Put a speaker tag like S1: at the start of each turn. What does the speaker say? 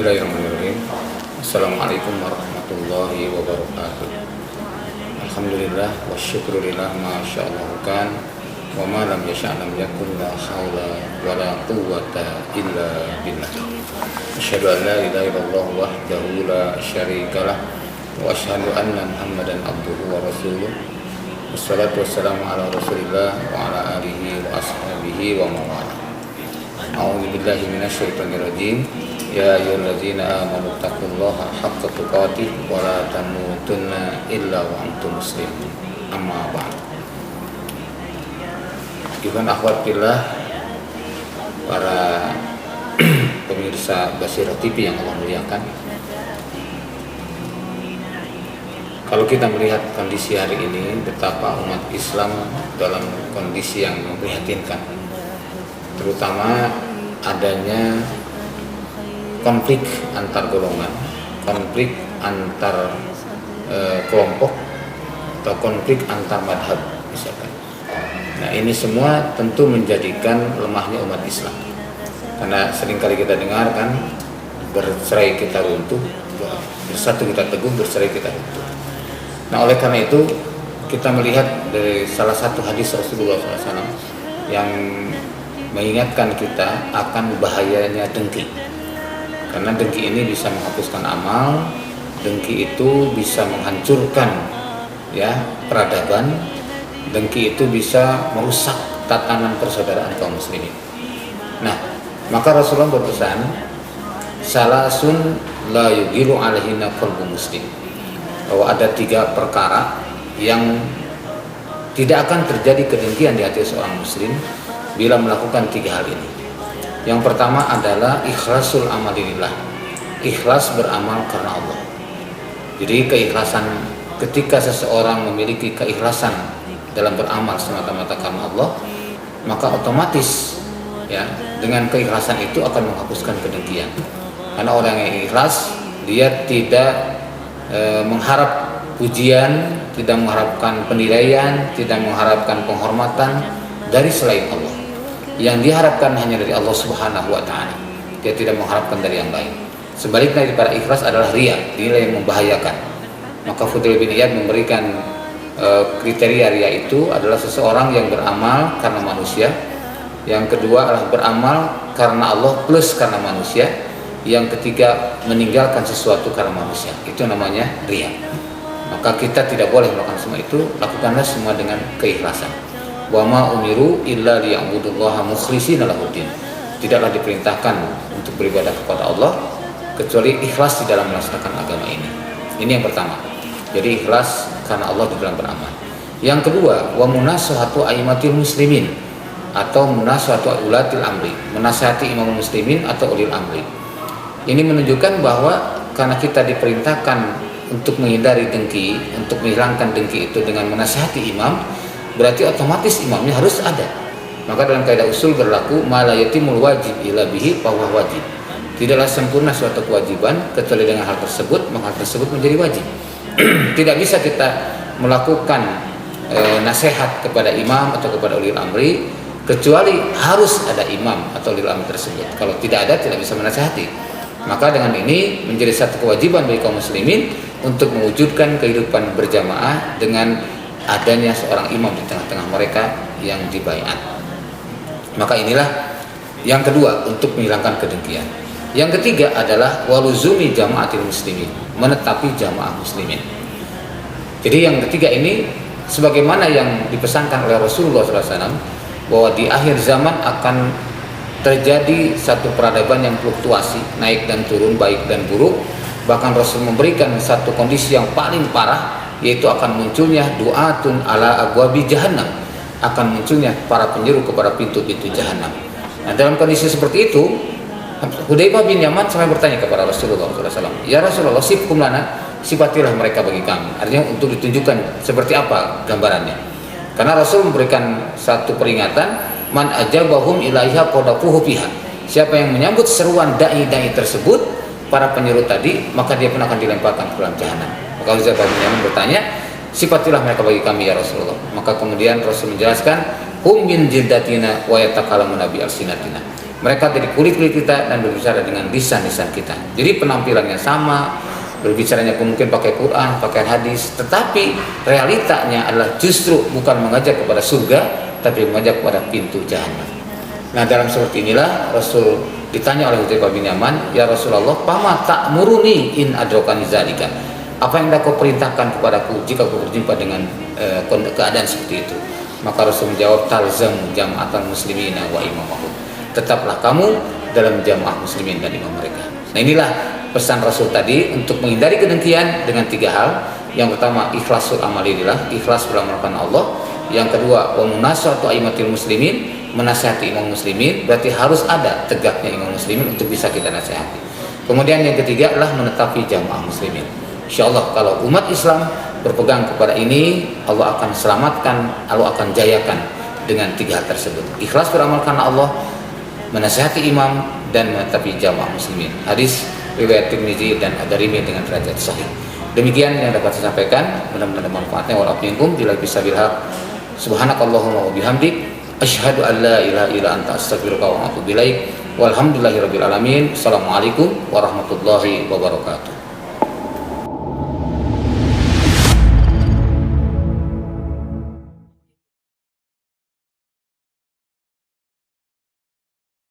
S1: Bismillahirrahmanirrahim. Assalamualaikum warahmatullahi wabarakatuh. Alhamdulillah wa syukurillah ma sya'allahu kan wa ma lam yasha' lam yakun, la haula wa la quwwata illa billah. Asyhadu an la ilaha illallah wahdahu la syarikalah wa asyhadu anna Muhammadan abduhu wa rasuluh. Wassalatu wassalamu ala Rasulillah wa ala alihi wa ashabihi wa mawala. A'udzu billahi minasyaitonir rajim. Ya ayyuhalladzina amanu taqullaha haqqa tuqatih wa la tamutunna illa wa antum muslimun. Amma ba'd. Ikhwan akhwat fillah, para pemirsa Basirah TV yang Allah muliakan. Kalau kita melihat kondisi hari ini, betapa umat Islam dalam kondisi yang memprihatinkan, terutama adanya konflik antar golongan, konflik antar kelompok, atau konflik antar madhab misalkan. Nah, ini semua tentu menjadikan lemahnya umat Islam, karena seringkali kita dengarkan bercerai kita runtuh, bersatu kita teguh, bercerai kita runtuh. Nah, oleh karena itu kita melihat dari salah satu hadis Rasulullah SAW yang mengingatkan kita akan bahayanya dengki. Karena dengki ini bisa menghapuskan amal, dengki itu bisa menghancurkan peradaban, dengki itu bisa merusak tatanan persaudaraan kaum muslimin. Nah, maka Rasulullah berpesan, salasun la yugilu alaihinna qalbu muslim, bahwa ada 3 perkara yang tidak akan terjadi kedengkian di hati seorang muslim bila melakukan 3 hal ini. Yang pertama adalah ikhlasul amalillah, ikhlas beramal karena Allah. Jadi keikhlasan, ketika seseorang memiliki keikhlasan dalam beramal semata-mata karena Allah, maka otomatis dengan keikhlasan itu akan menghapuskan kedengkian. Karena orang yang ikhlas, dia tidak mengharap pujian, tidak mengharapkan penilaian, tidak mengharapkan penghormatan dari selain Allah. Yang diharapkan hanya dari Allah Subhanahu wa Ta'ala. Dia tidak mengharapkan dari yang lain. Sebaliknya daripada ikhlas adalah riya, nilai yang membahayakan. Maka Fudail bin Iyad memberikan kriteria riya itu adalah seseorang yang beramal karena manusia. Yang kedua adalah beramal karena Allah plus karena manusia. Yang ketiga meninggalkan sesuatu karena manusia. Itu namanya riya. Maka kita tidak boleh melakukan semua itu. Lakukanlah semua dengan keikhlasan. Wa ma umiru illa liya'budullaha mukhlishina lahuddin. Tidaklah diperintahkan untuk beribadah kepada Allah kecuali ikhlas di dalam melaksanakan agama ini. Ini yang pertama. Jadi ikhlas karena Allah di dalam beramal. Yang kedua, wa munasahatu aimatil muslimin, atau munasahatu ulatil amri, menasihati imam muslimin atau ulil amri. Ini menunjukkan bahwa karena kita diperintahkan untuk menghindari dengki, untuk menghilangkan dengki itu dengan menasihati imam, berarti otomatis imamnya harus ada. Maka dalam kaidah usul berlaku ma la yatimul wajib illa bihi fa huwa wajib. Tidaklah sempurna suatu kewajiban kecuali dengan hal tersebut, maka hal tersebut menjadi wajib. Tidak bisa kita melakukan nasihat kepada imam atau kepada ulil amri kecuali harus ada imam atau ulil amri tersebut. Kalau tidak ada, tidak bisa menasihati. Maka dengan ini menjadi satu kewajiban bagi kaum muslimin untuk mewujudkan kehidupan berjamaah dengan adanya seorang imam di tengah-tengah mereka yang dibaiat. Maka inilah yang kedua, untuk menghilangkan kedengkian. Yang ketiga adalah waluzumi jamaatil muslimin, menetapi jamaah muslimin. Jadi yang ketiga ini sebagaimana yang dipesankan oleh Rasulullah SAW, bahwa di akhir zaman akan terjadi satu peradaban yang fluktuasi, naik dan turun, baik dan buruk. Bahkan Rasul memberikan satu kondisi yang paling parah, yaitu akan munculnya du'atun ala abwabi jahannam, akan munculnya para penyeru kepada pintu-pintu jahannam. Nah, dalam kondisi seperti itu, Hudzaifah bin Yaman sampai bertanya kepada Rasulullah SAW, ya Rasulullah, sifkum lana, sifatilah mereka bagi kami. Artinya untuk ditunjukkan seperti apa gambarannya. Karena Rasul memberikan satu peringatan, man ajabahum ilaiha qadafuhu fiha. Siapa yang menyambut seruan dai-dai tersebut, para penyeru tadi, maka dia pun akan dilemparkan ke dalam jahanam. Maka Hudzaifah bin Yaman bertanya, sifatilah mereka bagi kami ya Rasulullah. Maka kemudian Rasul menjelaskan, hum min jildatina wa yatakalamuna bi alsinatina. Mereka dari kulit-kulit kita dan berbicara dengan lisan-lisan kita. Jadi penampilannya sama, berbicaranya mungkin pakai Quran, pakai hadis, tetapi realitanya adalah justru bukan mengajak kepada surga, tapi mengajak kepada pintu jahanam. Nah, dalam seperti inilah Rasul ditanya oleh Hudzaifah bin Yaman, "Ya Rasulullah, pama ta'muruni in adrokani zalika?" Apa yang kau perintahkan kepadaku jika aku berjumpa dengan keadaan seperti itu? Maka Rasul menjawab, "Talzam jam'atal muslimina wa imamahum." Tetaplah kamu dalam jamaah muslimin dan imam mereka. Nah, inilah pesan Rasul tadi untuk menghindari kedengkian dengan 3 hal. Yang pertama, ikhlasul amalillah, ikhlas beramalkan Allah. Yang kedua, wa munasahatu aimatil muslimin, menasihati imam muslimin, berarti harus ada tegaknya imam muslimin untuk bisa kita nasihati. Kemudian yang ketiga adalah menetapi jamaah muslimin. Insyaallah kalau umat Islam berpegang kepada ini, Allah akan selamatkan, Allah akan jayakan dengan 3 hal tersebut. Ikhlas beramalkan Allah, menasihati imam, dan menetapi jamaah muslimin. Hadis riwayat Tirmizi dan Ad-Darimi dengan derajat sahih. Demikian yang dapat saya sampaikan, mudah-mudahan manfaatnya. Wal minkum bila bisa bilhaq. Subhanakallahumma wa bihamdik, asyhadu an la ilaha illa anta, astaghfiruka wa atubu ilaik. Walhamdulillahirabbil alamin. Assalamualaikum warahmatullahi wabarakatuh.